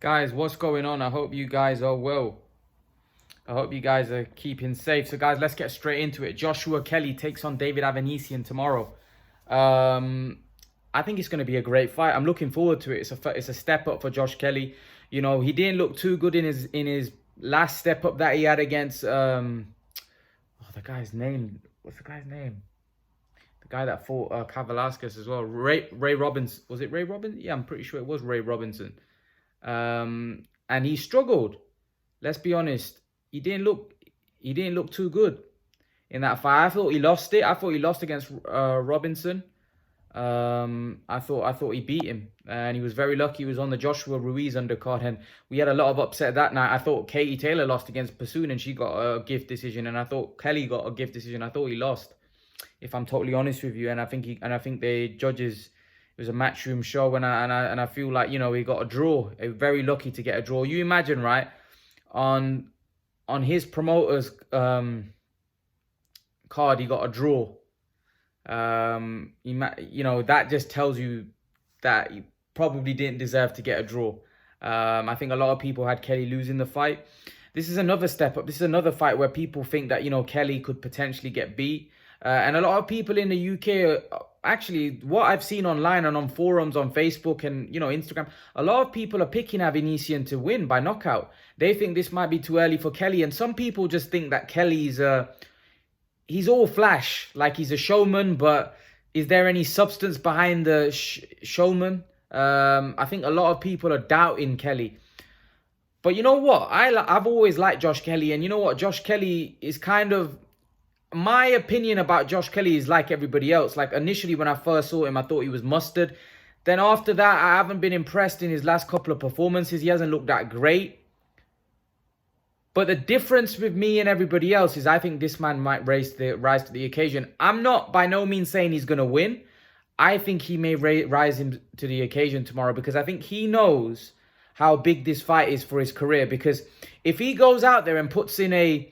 Guys, what's going on? I hope you guys are well. I hope you guys are keeping safe. So, guys, let's get straight into it. Joshua Kelly takes on David Avanesyan tomorrow. I think it's going to be a great fight. I'm looking forward to it. It's a step up for Josh Kelly. You know, he didn't look too good in his last step up that he had against the guy's name. What's the guy's name? The guy that fought Kavalauskas as well. Ray Robinson. Was it Ray Robinson? Yeah, I'm pretty sure it was Ray Robinson. And he struggled. Let's be honest. He didn't look too good in that fight. I thought he lost it. I thought he lost against Robinson. I thought he beat him, and he was very lucky. He was on the Joshua Ruiz undercard, and we had a lot of upset that night. I thought Katie Taylor lost against Pursuit, and she got a gift decision, and I thought Kelly got a gift decision. I thought he lost, if I'm totally honest with you, and I think the judges. It was a matchroom show, and I feel like, you know, he got a draw. Very lucky to get a draw. You imagine, right? On his promoter's card, he got a draw. You know, that just tells you that he probably didn't deserve to get a draw. I think a lot of people had Kelly losing the fight. This is another step up. This is another fight where people think that, you know, Kelly could potentially get beat. And a lot of people in the UK, actually, what I've seen online and on forums, on Facebook and, you know, Instagram, a lot of people are picking Avanesyan to win by knockout. They think this might be too early for Kelly. And some people just think that Kelly's, he's all flash, like he's a showman, but is there any substance behind the showman? I think a lot of people are doubting Kelly. But you know what? I've always liked Josh Kelly. And you know what? Josh Kelly is kind of... My opinion about Josh Kelly is like everybody else. Like, initially when I first saw him, I thought he was mustard. Then after that, I haven't been impressed in his last couple of performances. He hasn't looked that great. But the difference with me and everybody else is I think this man might rise to the occasion. I'm not by no means saying he's going to win. I think he may rise him to the occasion tomorrow, because I think he knows how big this fight is for his career. Because if he goes out there and puts in a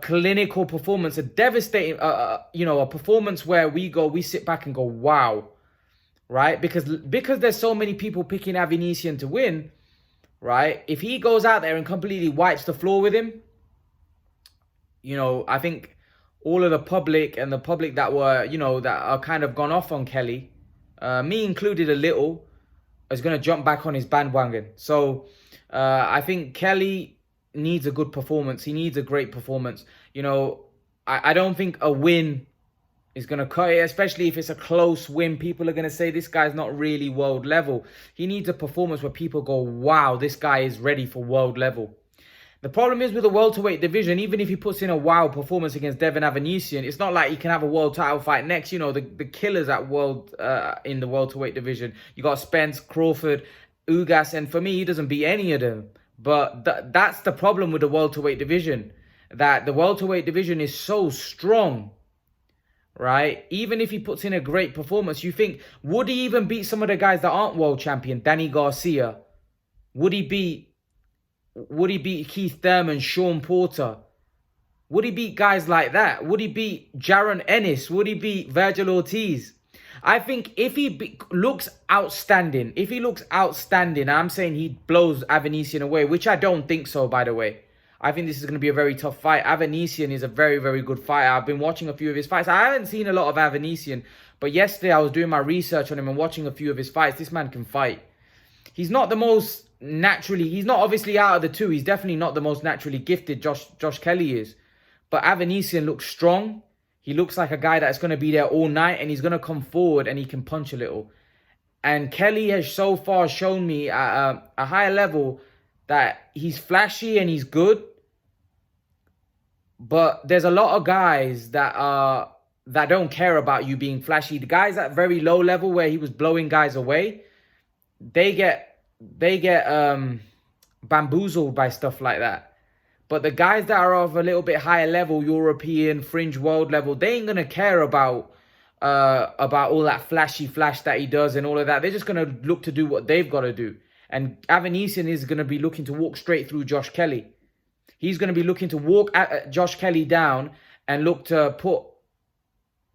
clinical performance, a devastating, you know, a performance where we sit back and go, wow, right? Because there's so many people picking Avanesyan to win, right? If he goes out there and completely wipes the floor with him, you know, I think all of the public and the public that were, you know, that are kind of gone off on Kelly, me included a little, is going to jump back on his bandwagon. So I think Kelly needs a good performance. He needs a great performance. You know, I don't think a win is going to cut it, especially if it's a close win. People are going to say this guy's not really world level. He needs a performance where people go, wow, this guy is ready for world level. The problem is with the welterweight division, even if he puts in a wow performance against David Avanesyan, it's not like he can have a world title fight next. You know, the killers at in the welterweight division. You got Spence, Crawford, Ugas, and for me, he doesn't beat any of them. But that's the problem with the welterweight division, that the welterweight division is so strong, right? Even if he puts in a great performance, you think, would he even beat some of the guys that aren't world champion? Danny Garcia? Would he beat Keith Thurman, Sean Porter? Would he beat guys like that? Would he beat Jaron Ennis? Would he beat Virgil Ortiz? I think if he looks outstanding, I'm saying he blows Avanesyan away, which I don't think so, by the way. I think this is going to be a very tough fight. Avanesyan is a very, very good fighter. I've been watching a few of his fights. I haven't seen a lot of Avanesyan, but yesterday I was doing my research on him and watching a few of his fights. This man can fight. He's not the most naturally, he's not obviously out of the two. He's definitely not the most naturally gifted, Josh Kelly is. But Avanesyan looks strong. He looks like a guy that's going to be there all night, and he's going to come forward and he can punch a little. And Kelly has so far shown me at a higher level that he's flashy and he's good. But there's a lot of guys that don't care about you being flashy. The guys at very low level where he was blowing guys away, they get bamboozled by stuff like that. But the guys that are of a little bit higher level, European, fringe world level, they ain't going to care about all that flashy flash that he does and all of that. They're just going to look to do what they've got to do. And Avanesyan is going to be looking to walk straight through Josh Kelly. He's going to be looking to walk Josh Kelly down and look to put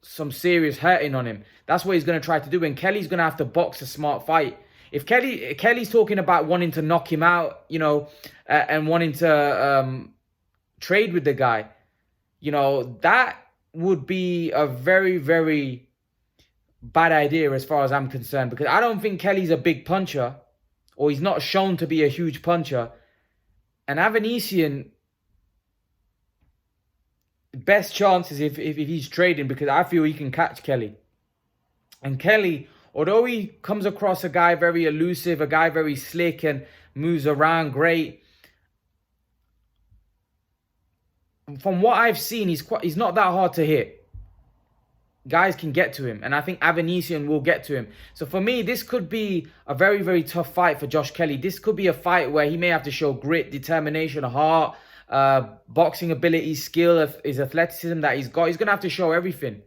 some serious hurting on him. That's what he's going to try to do. And Kelly's going to have to box a smart fight. If Kelly's talking about wanting to knock him out, and wanting to trade with the guy, that would be a very, very bad idea as far as I'm concerned, because I don't think Kelly's a big puncher, or he's not shown to be a huge puncher. And Avanesyan, best chance is if he's trading, because I feel he can catch Kelly. And Kelly, although he comes across a guy very elusive, a guy very slick and moves around great, from what I've seen, he's not that hard to hit. Guys can get to him, and I think Avanesyan will get to him. So for me, this could be a very, very tough fight for Josh Kelly. This could be a fight where he may have to show grit, determination, heart, boxing ability, skill, his athleticism that he's got. He's going to have to show everything.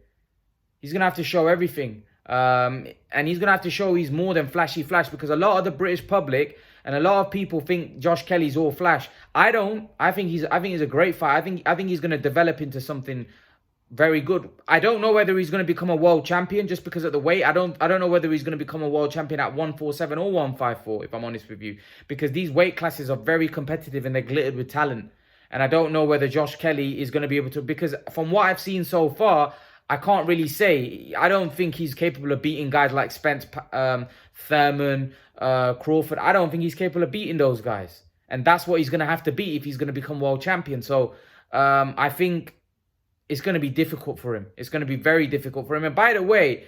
He's going to have to show everything. And he's going to have to show he's more than flashy flash, because a lot of the British public and a lot of people think Josh Kelly's all flash. I don't. I think he's a great fight. I think he's going to develop into something very good. I don't know whether he's going to become a world champion just because of the weight. I don't know whether he's going to become a world champion at 147 or 154, if I'm honest with you, because these weight classes are very competitive and they're glittered with talent. And I don't know whether Josh Kelly is going to be able to, because from what I've seen so far, I can't really say. I don't think he's capable of beating guys like Spence, Thurman, Crawford. I don't think he's capable of beating those guys. And that's what he's going to have to beat if he's going to become world champion. So I think it's going to be difficult for him. It's going to be very difficult for him. And by the way,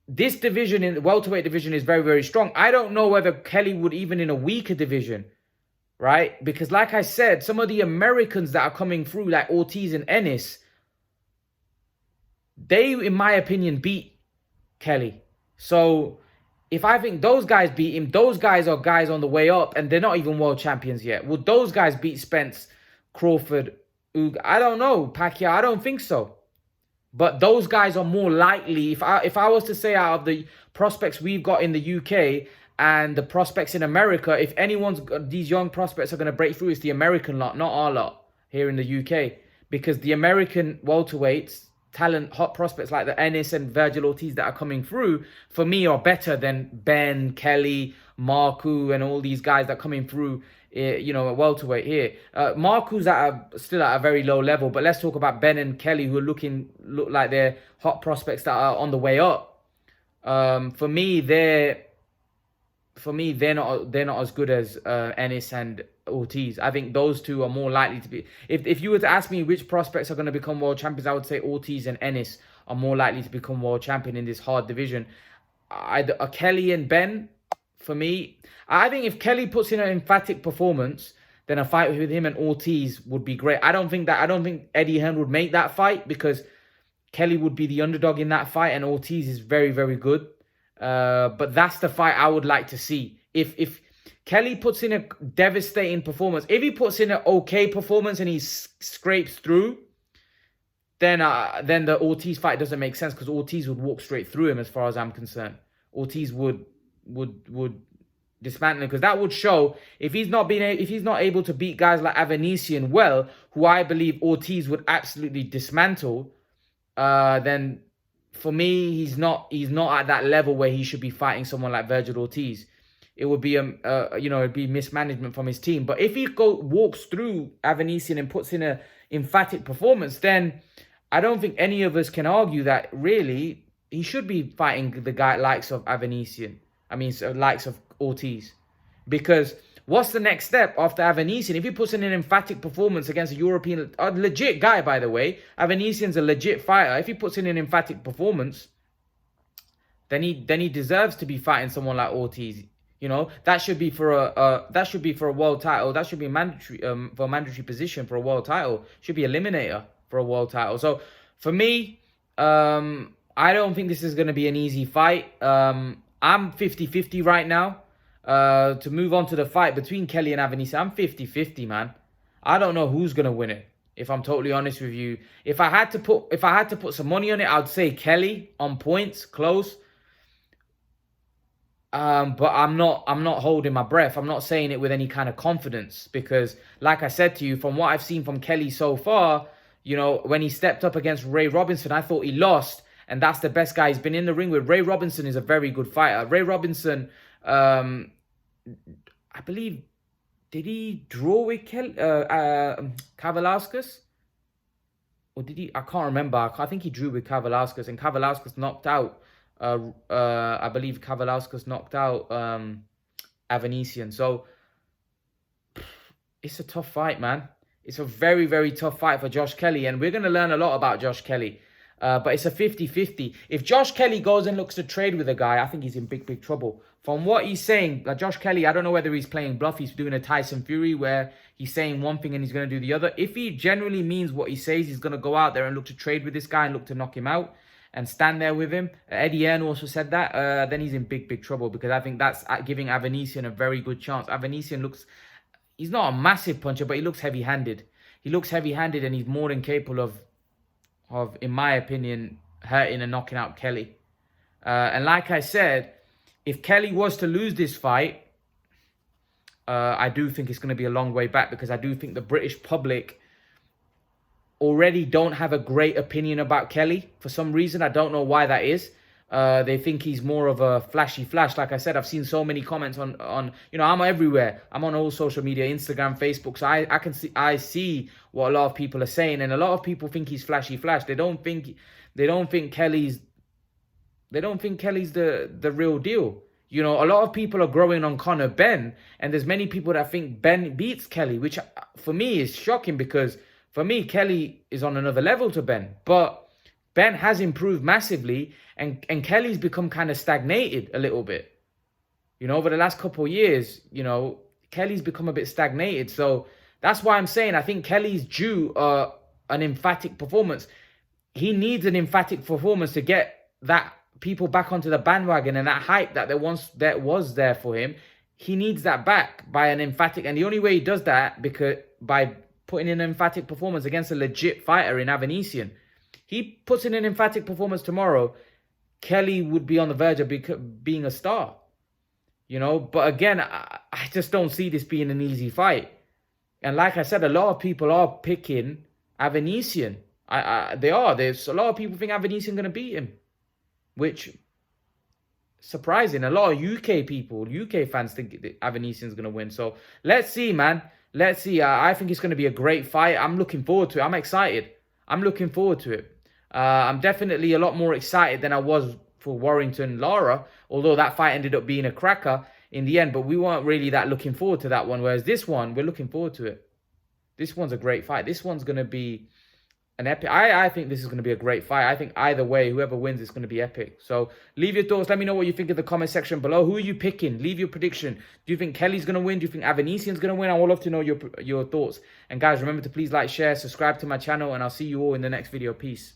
this division, in the welterweight division, is very, very strong. I don't know whether Kelly would, even in a weaker division, right? Because like I said, some of the Americans that are coming through, like Ortiz and Ennis, they, in my opinion, beat Kelly. So if I think those guys beat him, those guys are guys on the way up, and they're not even world champions yet. Would those guys beat Spence, Crawford, I don't know, Pacquiao? I don't think so. But those guys are more likely. If I was to say, out of the prospects we've got in the UK and the prospects in America, if these young prospects are going to break through, it's the American lot, not our lot here in the UK. Because the American welterweights, talent, hot prospects like the Ennis and Virgil Ortiz that are coming through, for me, are better than Ben, Kelly, Marku, and all these guys that are coming through, at welterweight here. Marku's still at a very low level, but let's talk about Ben and Kelly, who look like they're hot prospects that are on the way up. For me, they're not as good as Ennis and Ortiz. I think those two are more likely to be. If you were to ask me which prospects are going to become world champions, I would say Ortiz and Ennis are more likely to become world champion in this hard division. Kelly and Ben, for me, I think if Kelly puts in an emphatic performance, then a fight with him and Ortiz would be great. I don't think Eddie Hearn would make that fight, because Kelly would be the underdog in that fight, and Ortiz is very, very good. But that's the fight I would like to see. If Kelly puts in a devastating performance, if he puts in an okay performance and he scrapes through, then the Ortiz fight doesn't make sense, because Ortiz would walk straight through him as far as I'm concerned. Ortiz would dismantle him, because that would show if he's not able to beat guys like Avanesyan well, who I believe Ortiz would absolutely dismantle, then for me, he's not at that level where he should be fighting someone like Virgil Ortiz. It would be it'd be mismanagement from his team. But if he walks through Avanesyan and puts in an emphatic performance, then I don't think any of us can argue that really he should be fighting the guy likes of Avanesyan. Likes of Ortiz. Because what's the next step after Avanesyan? If he puts in an emphatic performance against a legit guy, by the way, Avanesyan's a legit fighter. If he puts in an emphatic performance, then he deserves to be fighting someone like Ortiz. That should be for a world title. That should be mandatory for a mandatory position for a world title. Should be eliminator for a world title. So for me, I don't think this is going to be an easy fight. I'm 50-50 right now. To move on to the fight between Kelly and Avanesyan, I'm 50-50, man. I don't know who's gonna win it, if I'm totally honest with you. If I had to put some money on it, I'd say Kelly on points, close. But I'm not holding my breath. I'm not saying it with any kind of confidence, because like I said to you, from what I've seen from Kelly so far, when he stepped up against Ray Robinson, I thought he lost. And that's the best guy he's been in the ring with. Ray Robinson is a very good fighter. Ray Robinson I believe, did he draw with Kavalauskas? Or did he? I can't remember. I think he drew with Kavalauskas, and Kavalauskas knocked out. I believe Kavalauskas knocked out Avanesyan. So it's a tough fight, man. It's a very, very tough fight for Josh Kelly, and we're going to learn a lot about Josh Kelly. But it's a 50-50. If Josh Kelly goes and looks to trade with a guy, I think he's in big, big trouble. From what he's saying, Josh Kelly, I don't know whether he's playing bluff. He's doing a Tyson Fury where he's saying one thing and he's going to do the other. If he genuinely means what he says, he's going to go out there and look to trade with this guy and look to knock him out and stand there with him. Eddie Hearn also said that. Then he's in big, big trouble, because I think that's giving Avanesyan a very good chance. Avanesyan looks... He's not a massive puncher, but he looks heavy-handed. He looks heavy-handed, and he's more than capable of, in my opinion, hurting and knocking out Kelly. And like I said, if Kelly was to lose this fight, I do think it's going to be a long way back, because I do think the British public already don't have a great opinion about Kelly. For some reason, I don't know why that is. They think he's more of a flashy flash. Like I said, I've seen so many comments on I'm everywhere. I'm on all social media, Instagram, Facebook. So I see what a lot of people are saying, and a lot of people think he's flashy flash. They don't think Kelly's the real deal. You know, a lot of people are growing on Conor Benn, and there's many people that think Benn beats Kelly, which for me is shocking, because for me, Kelly is on another level to Benn. But Ben has improved massively, and Kelly's become kind of stagnated a little bit. You know, over the last couple of years, you know, Kelly's become a bit stagnated. So that's why I'm saying I think Kelly's due an emphatic performance. He needs an emphatic performance to get that people back onto the bandwagon, and that hype that was there for him. He needs that back by an emphatic, and the only way he does that by putting in an emphatic performance against a legit fighter in Avanesyan. He puts in an emphatic performance tomorrow, Kelly would be on the verge of being a star. You know, but again, I just don't see this being an easy fight. And like I said, a lot of people are picking Avanesyan. They are. There's a lot of people think Avanesyan going to beat him, which surprising. A lot of UK fans think that Avanesyan's going to win. So let's see, man. Let's see. I think it's going to be a great fight. I'm looking forward to it. I'm excited. I'm looking forward to it. I'm definitely a lot more excited than I was for Warrington Lara, although that fight ended up being a cracker in the end, but we weren't really that looking forward to that one, whereas this one, we're looking forward to it. This one's a great fight. This one's going to be an epic. I think this is going to be a great fight. I think either way, whoever wins is going to be epic. So leave your thoughts. Let me know what you think in the comment section below. Who are you picking? Leave your prediction. Do you think Kelly's going to win? Do you think Avanesyan's going to win? I would love to know your thoughts. And guys, remember to please like, share, subscribe to my channel, and I'll see you all in the next video. Peace.